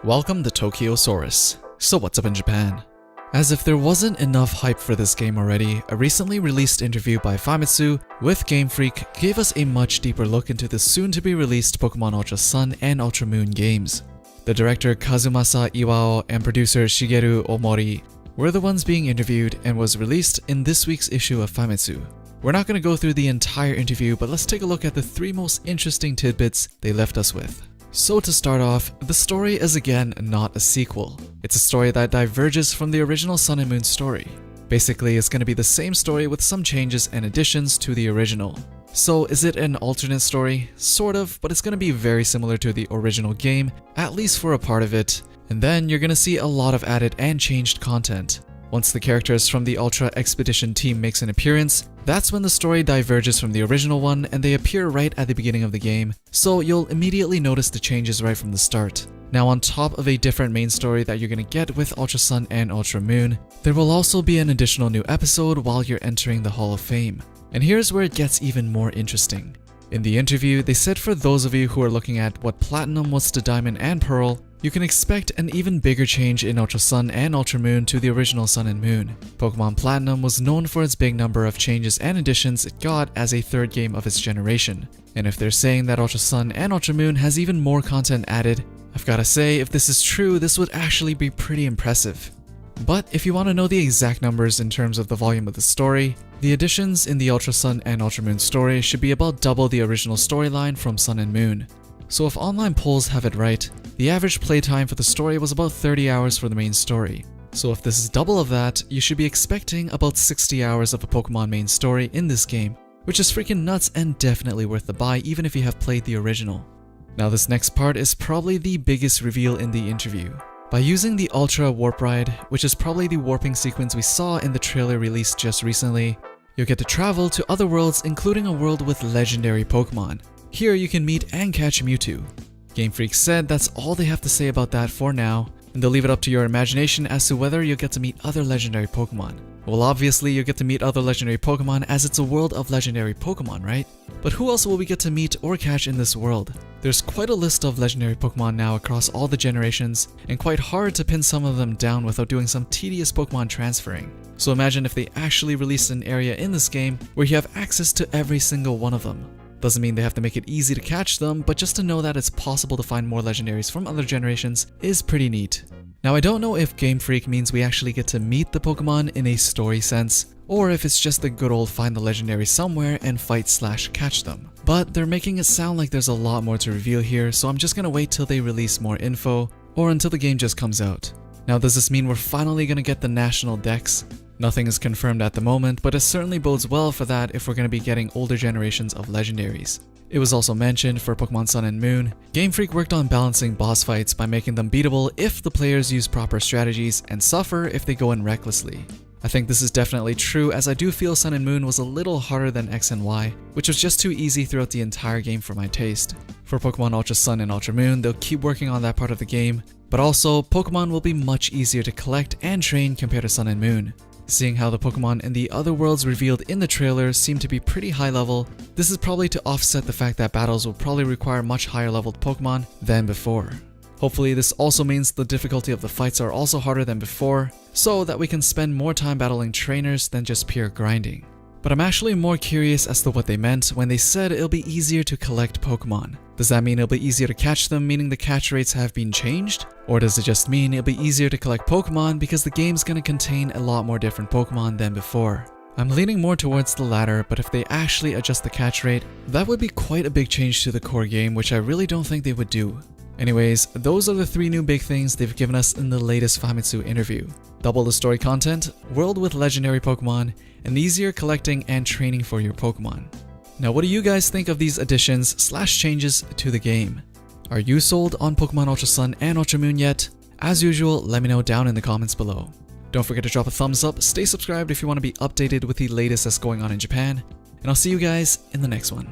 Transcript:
Welcome to Tokyosaurus. So what's up in Japan? As if there wasn't enough hype for this game already, a recently released interview by Famitsu with Game Freak gave us a much deeper look into the soon-to-be released Pokemon Ultra Sun and Ultra Moon games. The director Kazumasa Iwao and producer Shigeru Omori were the ones being interviewed and was released in this week's issue of Famitsu. We're not going to go through the entire interview, but let's take a look at the 3 most interesting tidbits they left us with. So to start off, the story is again not a sequel. It's a story that diverges from the original Sun and Moon story. Basically, it's going to be the same story with some changes and additions to the original. So is it an alternate story? Sort of, but it's going to be very similar to the original game, at least for a part of it. And then you're going to see a lot of added and changed content. Once the characters from the Ultra Expedition team makes an appearance, that's when the story diverges from the original one and they appear right at the beginning of the game, so you'll immediately notice the changes right from the start. Now on top of a different main story that you're gonna get with Ultra Sun and Ultra Moon, there will also be an additional new episode while you're entering the Hall of Fame. And here's where it gets even more interesting. In the interview, they said for those of you who are looking at what Platinum was to Diamond and Pearl, you can expect an even bigger change in Ultra Sun and Ultra Moon to the original Sun and Moon. Pokemon Platinum was known for its big number of changes and additions it got as a third game of its generation. And if they're saying that Ultra Sun and Ultra Moon has even more content added, I've gotta say, if this is true, this would actually be pretty impressive. But if you want to know the exact numbers in terms of the volume of the story, the additions in the Ultra Sun and Ultra Moon story should be about double the original storyline from Sun and Moon. So if online polls have it right, the average playtime for the story was about 30 hours for the main story. So if this is double of that, you should be expecting about 60 hours of a Pokemon main story in this game, which is freaking nuts and definitely worth the buy even if you have played the original. Now this next part is probably the biggest reveal in the interview. By using the Ultra Warp Ride, which is probably the warping sequence we saw in the trailer released just recently, you'll get to travel to other worlds including a world with legendary Pokemon. Here you can meet and catch Mewtwo. Game Freak said that's all they have to say about that for now, and they'll leave it up to your imagination as to whether you'll get to meet other legendary Pokemon. Well, obviously you'll get to meet other legendary Pokemon as it's a world of legendary Pokemon, right? But who else will we get to meet or catch in this world? There's quite a list of legendary Pokemon now across all the generations, and quite hard to pin some of them down without doing some tedious Pokemon transferring. So imagine if they actually released an area in this game where you have access to every single one of them. Doesn't mean they have to make it easy to catch them, but just to know that it's possible to find more legendaries from other generations is pretty neat. Now I don't know if Game Freak means we actually get to meet the Pokemon in a story sense, or if it's just the good old find the legendary somewhere and fight/catch them. But they're making it sound like there's a lot more to reveal here, so I'm just gonna wait till they release more info, or until the game just comes out. Now does this mean we're finally gonna get the National Dex? Nothing is confirmed at the moment, but it certainly bodes well for that if we're going to be getting older generations of legendaries. It was also mentioned for Pokemon Sun and Moon, Game Freak worked on balancing boss fights by making them beatable if the players use proper strategies and suffer if they go in recklessly. I think this is definitely true, as I do feel Sun and Moon was a little harder than X and Y, which was just too easy throughout the entire game for my taste. For Pokemon Ultra Sun and Ultra Moon, they'll keep working on that part of the game, but also Pokemon will be much easier to collect and train compared to Sun and Moon. Seeing how the Pokemon in the other worlds revealed in the trailer seem to be pretty high level, this is probably to offset the fact that battles will probably require much higher leveled Pokemon than before. Hopefully this also means the difficulty of the fights are also harder than before, so that we can spend more time battling trainers than just pure grinding. But I'm actually more curious as to what they meant when they said it'll be easier to collect Pokemon. Does that mean it'll be easier to catch them, meaning the catch rates have been changed? Or does it just mean it'll be easier to collect Pokemon because the game's gonna contain a lot more different Pokemon than before? I'm leaning more towards the latter, but if they actually adjust the catch rate, that would be quite a big change to the core game, which I really don't think they would do. Anyways, those are the 3 new big things they've given us in the latest Famitsu interview. Double the story content, world with legendary Pokemon, and easier collecting and training for your Pokemon. Now what do you guys think of these additions/changes to the game? Are you sold on Pokemon Ultra Sun and Ultra Moon yet? As usual, let me know down in the comments below. Don't forget to drop a thumbs up, stay subscribed if you want to be updated with the latest that's going on in Japan, and I'll see you guys in the next one.